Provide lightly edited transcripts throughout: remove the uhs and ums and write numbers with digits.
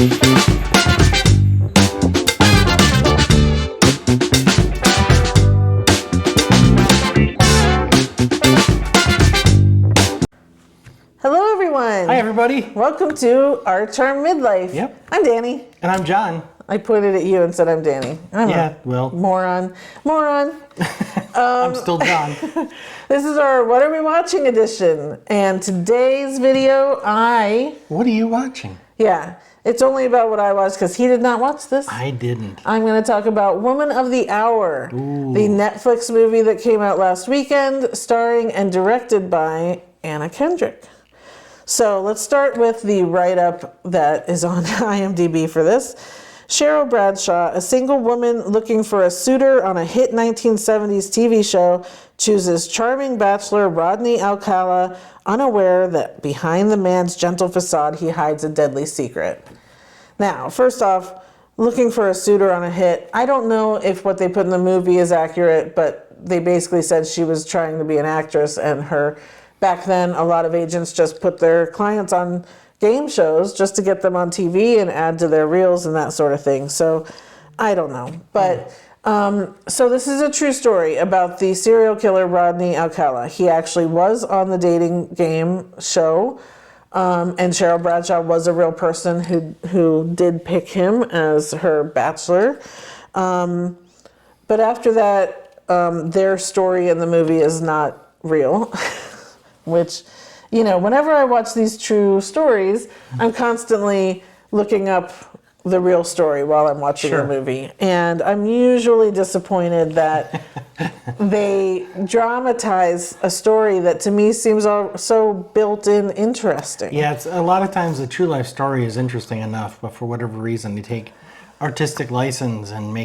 Hello, everyone. Hi, everybody. Welcome to Our Charm Midlife. Yep. I'm Danny. And I'm John. I pointed at you and said I'm Danny. I'm Yeah, a well. moron. I'm still John. This is our What Are We Watching edition. And today's video, What are you watching? it's only about what I watched because he did not watch this. I didn't. I'm going to talk about Woman of the Hour, Ooh. the Netflix movie that came out last weekend, starring and directed by Anna Kendrick. So let's start with the write-up that is on IMDb for this. Cheryl Bradshaw, a single woman looking for a suitor on a hit 1970s TV show, chooses charming bachelor Rodney Alcala, unaware that behind the man's gentle facade he hides a deadly secret. Now, first off, looking for a suitor on a hit. I don't know if what they put in the movie is accurate, but they basically said she was trying to be an actress, and back then, a lot of agents just put their clients on game shows just to get them on TV and add to their reels and that sort of thing. So I don't know. But so this is a true story about the serial killer Rodney Alcala. He actually was on the dating game show. And Cheryl Bradshaw was a real person who did pick him as her bachelor. But after that, their story in the movie is not real. Which, whenever I watch these true stories, I'm constantly looking up the real story while I'm watching the movie. And I'm usually disappointed that they dramatize a story that to me seems so built-in interesting. Yeah, it's a lot of times a true life story is interesting enough, but for whatever reason, they take artistic license and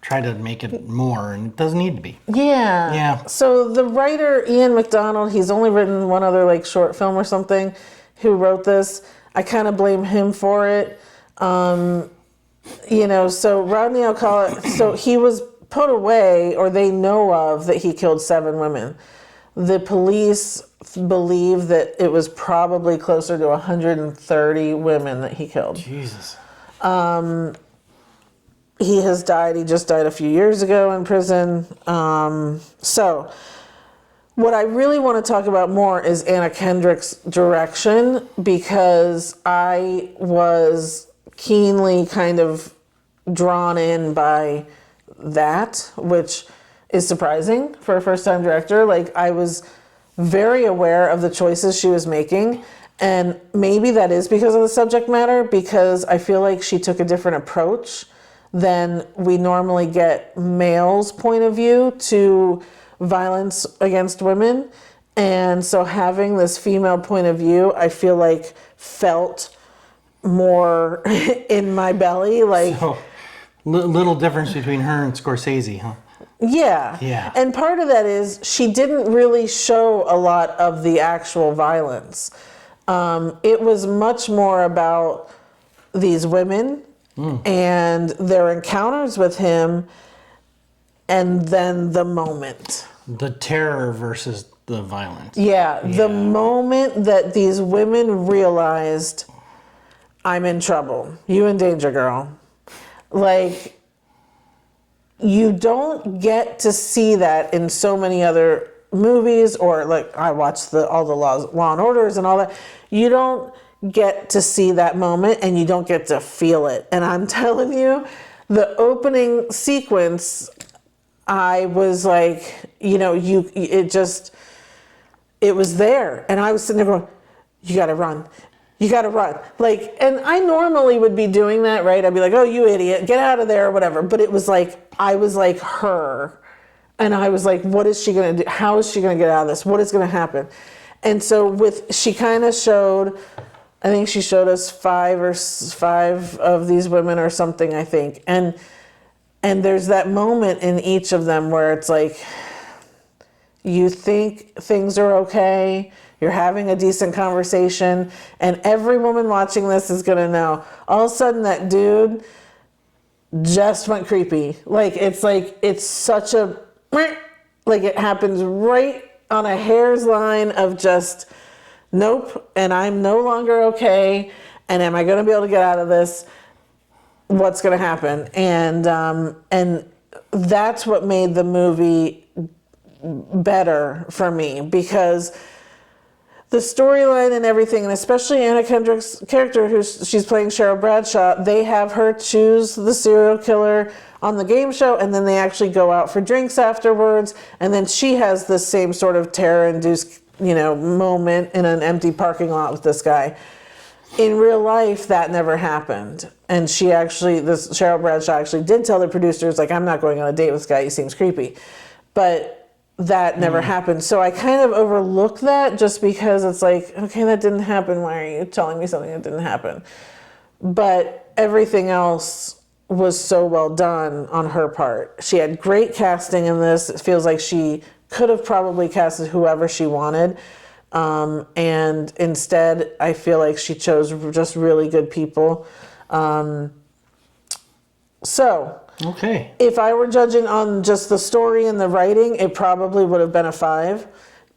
try to make it more, and it doesn't need to be. Yeah. So the writer, Ian McDonald, he's only written one other short film or something, who wrote this. I kind of blame him for it. So Rodney Alcala, so he was put away, or they know of that he killed 7 women. The police believe that it was probably closer to 130 women that he killed. Jesus. He has died. He just died a few years ago in prison. So what I really want to talk about more is Anna Kendrick's direction, because I was keenly kind of drawn in by that, which is surprising for a first-time director. I was very aware of the choices she was making, and maybe that is because of the subject matter, because I feel like she took a different approach than we normally get male's point of view to violence against women. And so having this female point of view, I feel like felt more in my belly. So, little difference between her and Scorsese, huh? Yeah. And part of that is she didn't really show a lot of the actual violence. It was much more about these women and their encounters with him, and then the moment. The terror versus the violence. Yeah, the moment that these women realized, I'm in trouble. You in danger, girl. You don't get to see that in so many other movies, or I watch all the Law and Orders and all that. You don't get to see that moment, and you don't get to feel it. And I'm telling you, the opening sequence, I was it was there. And I was sitting there going, you gotta run. You gotta run. And I normally would be doing that, right? I'd be like, oh, you idiot, get out of there or whatever. But it was I was like her. And I was like, what is she gonna do? How is she gonna get out of this? What is gonna happen? And so she kind of showed, I think she showed us 5 of these women or something, I think. And there's that moment in each of them where it's you think things are okay, you're having a decent conversation, and every woman watching this is gonna know, all of a sudden that dude just went creepy. It's such a, it happens right on a hair's line of just, nope, and I'm no longer okay. And am I going to be able to get out of this? What's going to happen? And that's what made the movie better for me, because the storyline and everything, and especially Anna Kendrick's character, she's playing Cheryl Bradshaw, they have her choose the serial killer on the game show, and then they actually go out for drinks afterwards, and then she has this same sort of terror-induced, moment in an empty parking lot with this guy. In real life, that never happened. And Cheryl Bradshaw actually did tell the producers, like, I'm not going on a date with this guy, he seems creepy. But that never happened. So I kind of overlook that just because it's like, okay, that didn't happen. Why are you telling me something that didn't happen? But everything else was so well done on her part. She had great casting in this. It feels like she could have probably casted whoever she wanted. And instead, I feel like she chose just really good people. Okay. If I were judging on just the story and the writing, it probably would have been a 5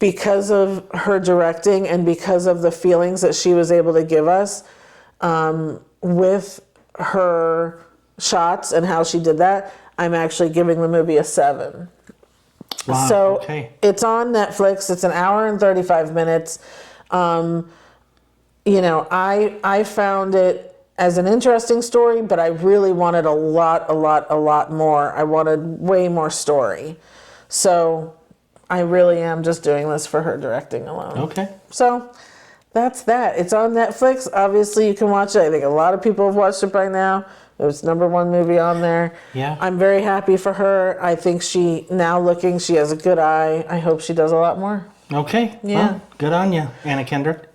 because of her directing and because of the feelings that she was able to give us with her shots and how she did that. I'm actually giving the movie a 7. Wow. So Okay. it's on Netflix. It's an hour and 35 minutes. I found it as an interesting story, but I really wanted a lot more. I wanted way more story. So I really am just doing this for her directing alone. Okay. So that's that. It's on Netflix. Obviously, you can watch it. I think a lot of people have watched it by now. It was #1 movie on there. Yeah. I'm very happy for her. I think she has a good eye. I hope she does a lot more. Okay. Yeah. Well, good on you, Anna Kendrick.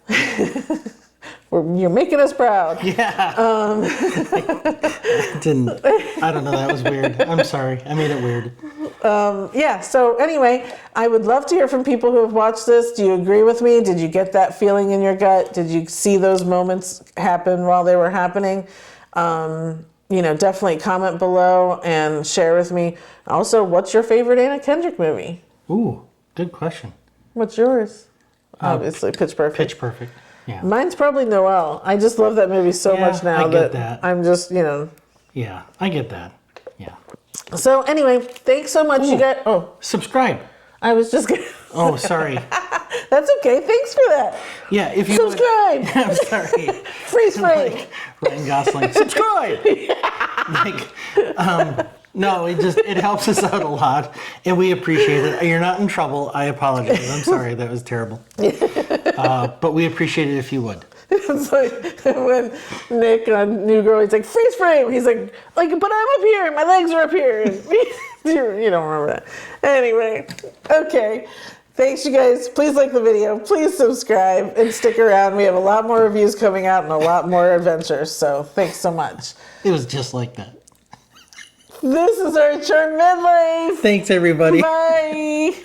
You're making us proud. Yeah. I don't know. That was weird. I'm sorry. I made it weird. Yeah, so anyway, I would love to hear from people who have watched this. Do you agree with me? Did you get that feeling in your gut? Did you see those moments happen while they were happening? Definitely comment below and share with me. Also, what's your favorite Anna Kendrick movie? Ooh, good question. What's yours? Obviously, Pitch Perfect. Pitch Perfect. Yeah. Mine's probably Noelle. I just love that movie so much now I get that. I'm just, Yeah, I get that. Yeah. So anyway, thanks so much. Ooh. You got, Subscribe. I was just gonna, Oh, sorry. that's okay. Thanks for that. Yeah, if you Subscribe. I'm sorry. Freeze frame. Like Ryan Gosling. Subscribe. No, it helps us out a lot, and we appreciate it. You're not in trouble. I apologize. I'm sorry. That was terrible. But we appreciate it if you would. It's like when Nick on New Girl, he's like, freeze frame. He's like, but I'm up here. My legs are up here. You don't remember that. Anyway, okay. Thanks, you guys. Please like the video. Please subscribe and stick around. We have a lot more reviews coming out and a lot more adventures. So thanks so much. It was just like that. This is our short midlife. Thanks, everybody. Bye.